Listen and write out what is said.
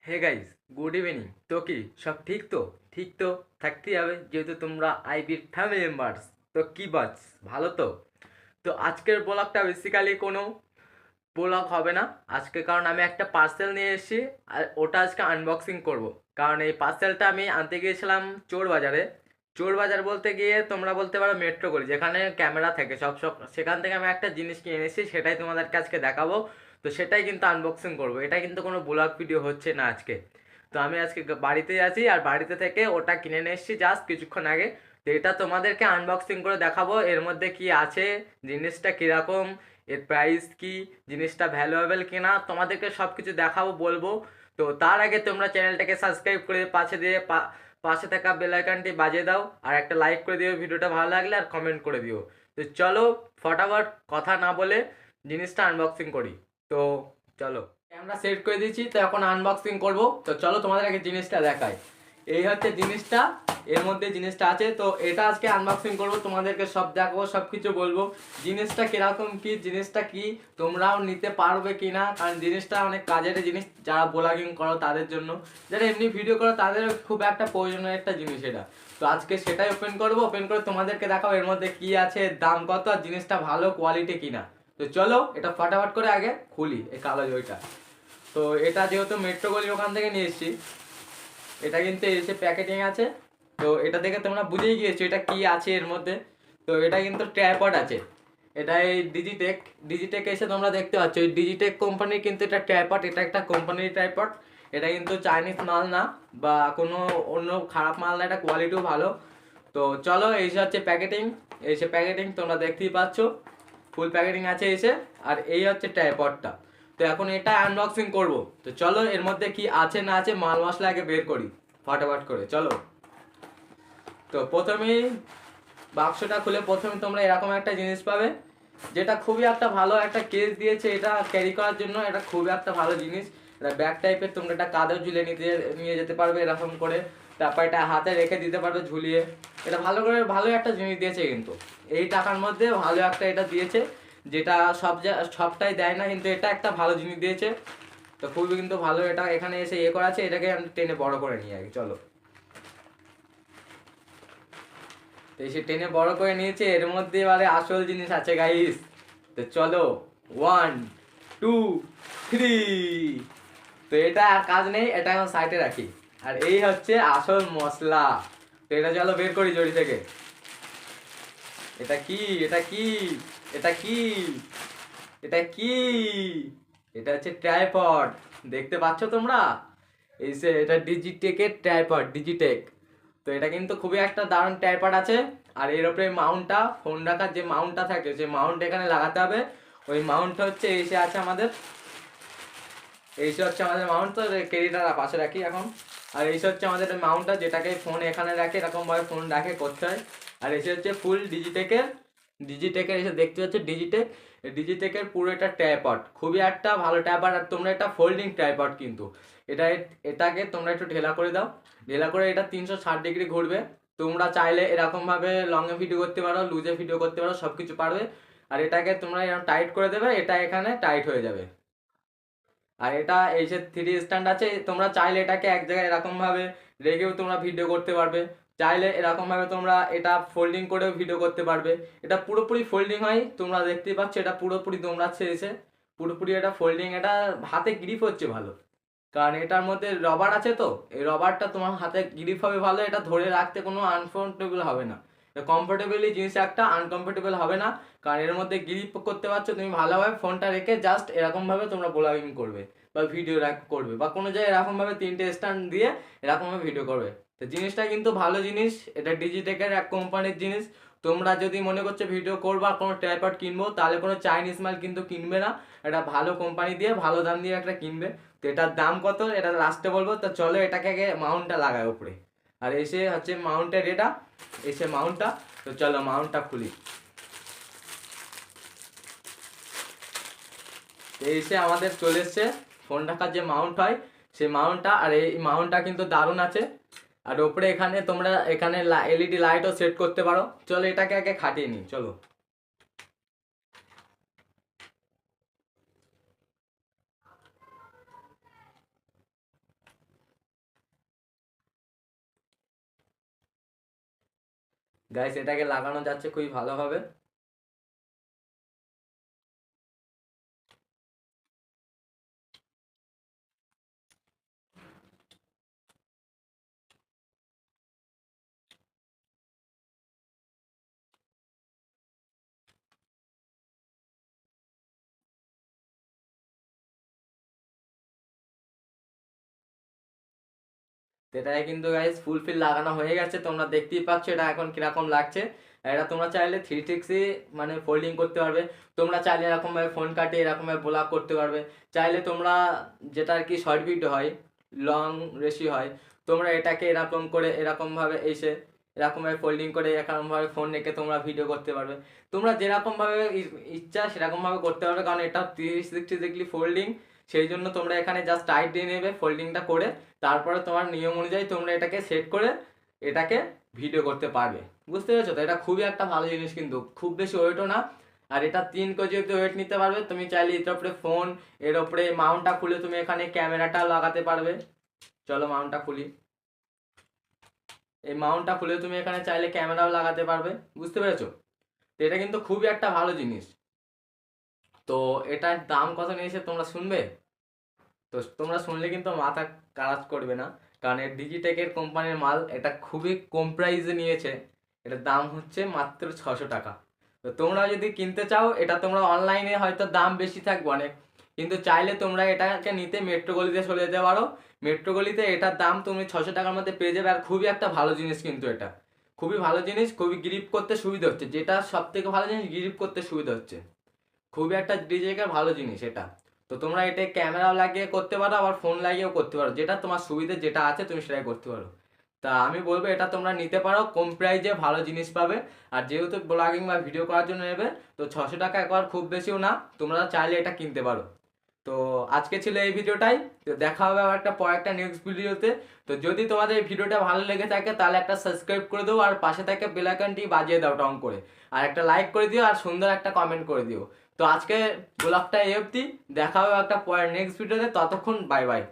Hey guys, good evening. তো কি সব ঠিক তো? ঠিক তো থাকতেই হবে, যেহেতু তোমরা আইবির ফ্যামিলি মেম্বার্স। তো কি বাস, ভালো তো? তো আজকের ব্লগটা বেসিক্যালি কোনো ব্লগ হবে না আজকে, কারণ আমি একটা পার্সেল নিয়ে এসেছি আর ওটা আজকে আনবক্সিং করব। কারণ এই পার্সেলটা আমি আনতে গিয়েছিলাম চোর বাজারে। চোর বাজার বলতে গিয়ে তোমরা বলতে পারো মেট্রো গলি, যেখানে ক্যামেরা থাকে সব সব, সেখান থেকে আমি একটা জিনিস কিনে এনেছি, সেটাই তোমাদেরকে আজকে দেখাবো। তো সেটাই কিন্তু আনবক্সিং করবো, এটা কিন্তু কোনো ব্লগ ভিডিও হচ্ছে না আজকে। তো আমি আজকে বাড়িতে আছি আর বাড়িতে থেকে ওটা কিনে নিয়ে এসেছি জাস্ট কিছুক্ষণ আগে। তো এটা তোমাদেরকে আনবক্সিং করে দেখাবো, এর মধ্যে কি আছে, জিনিসটা কীরকম, এর প্রাইস কি, জিনিসটা ভ্যালুয়েবল কিনা, তোমাদেরকে সব কিছু দেখাবো, বলবো। তো তার আগে তোমরা চ্যানেলটাকে সাবস্ক্রাইব করে পাশে থাকা বেল আইকনটি বাজিয়ে দাও, আর একটা লাইক করে দিও ভিডিওটা ভালো লাগলে, আর কমেন্ট করে দিও। তো চলো ফটাফট কথা না বলে জিনিসটা আনবক্সিং করি। তো চলো, ক্যামেরা সেট করে দিয়েছি, তো এখন আনবক্সিং করব। তো চলো তোমাদের আগে জিনিসটা দেখাই। এই হচ্ছে জিনিসটা, এর মধ্যে জিনিসটা আছে। তো এটা আজকে আনবক্সিং করব, তোমাদেরকে সব দেখাবো, সব কিছু বলবো, জিনিসটা কিরকম কি, জিনিসটা কি তোমরাও নিতে পারবে কি না, কারণ জিনিসটা অনেক কাজের জিনিস, যারা ব্লগিং করো তাদের জন্য, যারা এমনি ভিডিও করো তাদের খুব একটা প্রয়োজনীয় একটা জিনিস এটা। তো আজকে সেটাই ওপেন করব, ওপেন করে তোমাদেরকে দেখাবো এর মধ্যে কি আছে, দাম কত, আর জিনিসটা ভালো কোয়ালিটি কিনা। তো চলো এটা ফটাফট করে আগে খুলি, এই কালো জয়টা। তো এটা যেহেতু মেট্রো গলির ওখান থেকে নিয়ে এসেছি, এটা কিন্তু এসে প্যাকেটিং আছে। তো এটা দেখে তোমরা বুঝেই গিয়েছো এটা কি আছে এর মধ্যে। তো এটা কিন্তু ট্রাইপড আছে, এটা এই ডিজিটেক, ডিজিটেক এসে তোমরা দেখতে পাচ্ছ, এই ডিজিটেক কোম্পানির কিন্তু এটা ট্রাইপড, এটা একটা কোম্পানির ট্রাইপড। এটা কিন্তু চাইনিজ মাল না বা কোনো অন্য খারাপ মাল না, এটা কোয়ালিটিও ভালো। তো চলো এই হচ্ছে প্যাকেটিং, এসে প্যাকেটিং তোমরা দেখতেই পাচ্ছ, ফুল প্যাকেটিং আছে এসে। আর এই হচ্ছে ট্রাইপডটা। তো এখন এটা আনবক্সিং করব। তো চলো এর মধ্যে কি আছে না আছে মাল মশলা আগে বের করি ফটাফট করে, চলো। তো প্রথমেই বাক্সটা খুলে প্রথমে তোমরা এরকম একটা জিনিস পাবে, যেটা খুবই একটা ভালো একটা কেস দিয়েছে, এটা ক্যারি করার জন্য এটা খুবই একটা ভালো জিনিস। এটা ব্যাগ টাইপের, তোমরা এটা কাঁধে ঝুলিয়ে নিয়ে যেতে পারবে এরকম করে, তারপর এটা হাতে রেখে দিতে পারবে ঝুলিয়ে। এটা ভালো করে, ভালো একটা জিনিস দিয়েছে কিন্তু, এই টাকার মধ্যে ভালো একটা এটা দিয়েছে, যেটা সবটাই দেয় না, কিন্তু এটা একটা ভালো জিনিস দিয়েছে। তো খুবই কিন্তু ভালো, এটা এখানে এসে ইয়ে করা আছে, এটাকে আমি টেনে বড় করে নিয়ে আগে, চলো। তো এসে টেনে বড় করে নিয়েছে, এর মধ্যে এবারে আসল জিনিস আছে গাইস। তো চলো, 1 2 3। তো এটা আর কাজ নেই, এটা এখন সাইডে রাখি। আর এই হচ্ছে আসল মশলা। তো এটা চলো বের করি জড়ি থেকে। এটা কি, এটা কি, এটা কি, এটা কি, এটা হচ্ছে ট্রাইপড, দেখতে পাচ্ছ তোমরা? এই যে এটা ডিজিটেকের ট্রাইপড, ডিজিটেক। তো এটা কিন্তু খুবই একটা দারুণ ট্রাইপড আছে। আর এর উপরে মাউন্টটা, ফোন রাখার যে মাউন্টটা থাকে, সেই মাউন্ট এখানে লাগাতে হবে। ওই মাউন্টটা হচ্ছে এসে আছে আমাদের, এইসব হচ্ছে আমাদের মাউন্ট। তো ক্যারিটা পাশে রাখি এখন। আর এইসব হচ্ছে আমাদের মাউন্টটা, যেটাকে ফোন এখানে রাখে, এরকমভাবে ফোন রাখে করতে হয়। আর এসে হচ্ছে ফুল ডিজিটেকের, ডিজিটেকের এসে দেখতে হচ্ছে ডিজিটেক। ডিজিটেকের পুরো এটা ট্রাইপড, খুবই একটা ভালো ট্রাইপড। আর তোমরা এটা ফোল্ডিং ট্রাইপড কিন্তু, এটা এটাকে তোমরা একটু ঢেলা করে দাও, ঢেলা করে এটা 360 ডিগ্রি ঘুরবে। তোমরা চাইলে এরকমভাবে লংয়ে ভিডিও করতে পারো, লুজে ভিডিও করতে পারো, সব কিছু পারবে। আর এটাকে তোমরা এরকম টাইট করে দেবে, এটা এখানে টাইট হয়ে যাবে। আর এটা এই যে 3 স্ট্যান্ড আছে, তোমরা চাইলে এটাকে এক জায়গায় এরকম ভাবে রেখেও তোমরা ভিডিও করতে পারবে, চাইলে এরকম ভাবে তোমরা এটা ফোল্ডিং করেও ভিডিও করতে পারবে। এটা পুরোপুরি ফোল্ডিং হয়, তোমরা দেখতেই পাচ্ছ, এটা পুরোপুরি দোমড়াচ্ছে এসে, পুরোপুরি এটা ফোল্ডিং। এটা হাতে গ্রিপ হচ্ছে ভালো, কারণ এটার মধ্যে রবার আছে। তো এই রবারটা তোমার হাতে গ্রিপ হবে ভালো, এটা ধরে রাখতে কোনো আনকমফোর্টেবল হবে না। কমফোর্টেবলি জিনিস একটা, আনকমফোর্টেবল হবে না, কারণ এর মধ্যে গ্রিপ করতে পারছো তুমি ভালোভাবে, ফোনটা রেখে জাস্ট এরকমভাবে তোমরা ব্লগিং করবে বা ভিডিও করবে, বা কোনো জায়গায় এরকমভাবে 3টে স্ট্যান্ড দিয়ে এরকমভাবে ভিডিও করবে। তো জিনিসটা কিন্তু ভালো জিনিস, এটা ডিজিটেকের এক কোম্পানির জিনিস। তোমরা যদি মনে করছো ভিডিও করবা, কোনো ট্রাইপড কিনবো, তাহলে কোনো চাইনিজ মাল কিন্তু কিনবে না, এটা ভালো কোম্পানি দিয়ে ভালো দাম দিয়ে একটা কিনবে। তো এটার দাম কত এটা লাস্টে বলবো। তো চলো এটাকে আগে মাউন্টটা লাগায় উপরে। আর এসে হচ্ছে মাউন্টের এটা, এসে মাউন্টটা। তো চলো মাউন্টটা খুলি। এসে আমাদের চলে এসছে ফোন রাখার যে মাউন্ট হয়, সেই মাউন্টটা। আর এই মাউন্টটা কিন্তু দারুণ আছে। আর ওপরে এখানে তোমরা এখানে এলইডি লাইটও সেট করতে পারো। চলো এটাকে আগে খাটিয়ে নিই, চলো। গাইস এটাকে লাগানো যাচ্ছে খুবই ভালোভাবে। তো এটাকে কিন্তু গাইস ফুলফিল লাগানো হয়ে গেছে, তোমরা দেখতেই পাচ্ছ এটা এখন কিরকম লাগছে। এটা তোমরা চাইলে 360 মানে ফোল্ডিং করতে পারবে, তোমরা চাইলে এরকম ভাবে ফোন কাটে এরকম ভাবে ব্লক করতে পারবে, চাইলে তোমরা যেটা আর কি শর্ট ভিডিও হয়, লং রেশি হয়, তোমরা এটাকে এরকম করে এরকম ভাবে এসে এরকম ভাবে ফোল্ডিং করে এরকম ভাবে ফোন রেখে তোমরা ভিডিও করতে পারবে। তোমরা যেরকম ভাবে ইচ্ছা সেরকম ভাবে করতে পারবে, কারণ এটা 360 ডিগ্রি ফোল্ডিং, সেই জন্য তোমরা এখানে জাস্ট টাইট দিয়ে নেবে ফোল্ডিংটা করে, তারপরে তোমার নিয়ম অনুযায়ী তোমরা এটাকে সেট করে এটাকে ভিডিও করতে পারবে। বুঝতে পেরেছো? তো এটা খুবই একটা ভালো জিনিস, কিন্তু খুব বেশি ওয়েটও না, আর এটা 3 কেজি অব্দি ওয়েট নিতে পারবে। তুমি চাইলে এর উপরে ফোন, এর উপরে মাউন্টটা খুলে তুমি এখানে ক্যামেরাটা লাগাতে পারবে। চলো মাউন্টটা খুলি। এই মাউন্টটা খুলে তুমি এখানে চাইলে ক্যামেরাও লাগাতে পারবে। বুঝতে পেরেছো? তো এটা কিন্তু খুবই একটা ভালো জিনিস। তো এটার দাম কত নিয়েছে তোমরা শুনবে? তো তোমরা শুনলে কিন্তু মাথা কাজ করবে না, কারণ এর ডিজিটেকের কোম্পানির মাল, এটা খুবই কম প্রাইসে নিয়েছে। এটার দাম হচ্ছে মাত্র 600 টাকা। তো তোমরা যদি কিনতে চাও, এটা তোমরা অনলাইনে হয়তো দাম বেশি থাকবে অনেক, কিন্তু চাইলে তোমরা এটাকে নিতে মেট্রো গলিতে চলে যেতে পারো। মেট্রো গলিতে এটার দাম তুমি 600 টাকার মধ্যে পেয়ে যাবে, আর খুবই একটা ভালো জিনিস কিন্তু এটা, খুবই ভালো জিনিস, খুবই গ্রিপ করতে সুবিধা হচ্ছে, যেটা সব থেকে ভালো জিনিস গ্রিপ করতে সুবিধা হচ্ছে, খুবই একটা ডিজেকের ভালো জিনিস এটা। তো তোমরা এটা ক্যামেরাও লাগিয়ে করতে পারো, আবার ফোন লাগিয়েও করতে পারো, যেটা তোমার সুবিধে যেটা আছে তুমি সেটাই করতে পারো। তা আমি বলবো এটা তোমরা নিতে পারো, কম প্রাইজে ভালো জিনিস পাবে। আর যেহেতু ব্লগিং বা ভিডিও করার জন্য নেবে, তো 600 টাকা একবার খুব বেশিও না, তোমরা চাইলে এটা কিনতে পারো। তো আজকে ছিল এই ভিডিওটাই, তো দেখা হবে আবার একটা পর একটা নেক্সট ভিডিওতে। তো যদি তোমাদের এই ভিডিওটা ভালো লেগে থাকে তাহলে একটা সাবস্ক্রাইব করে দাও, আর পাশে থাকে বেল আইকনটি বাজিয়ে দাও টং করে, আর একটা লাইক করে দিও, আর সুন্দর একটা কমেন্ট করে দিও। তো আজকে ব্লগটা এই অবধি, দেখা হবে একটা পরের নেক্সট ভিডিওতে, ততক্ষণ বাই বাই।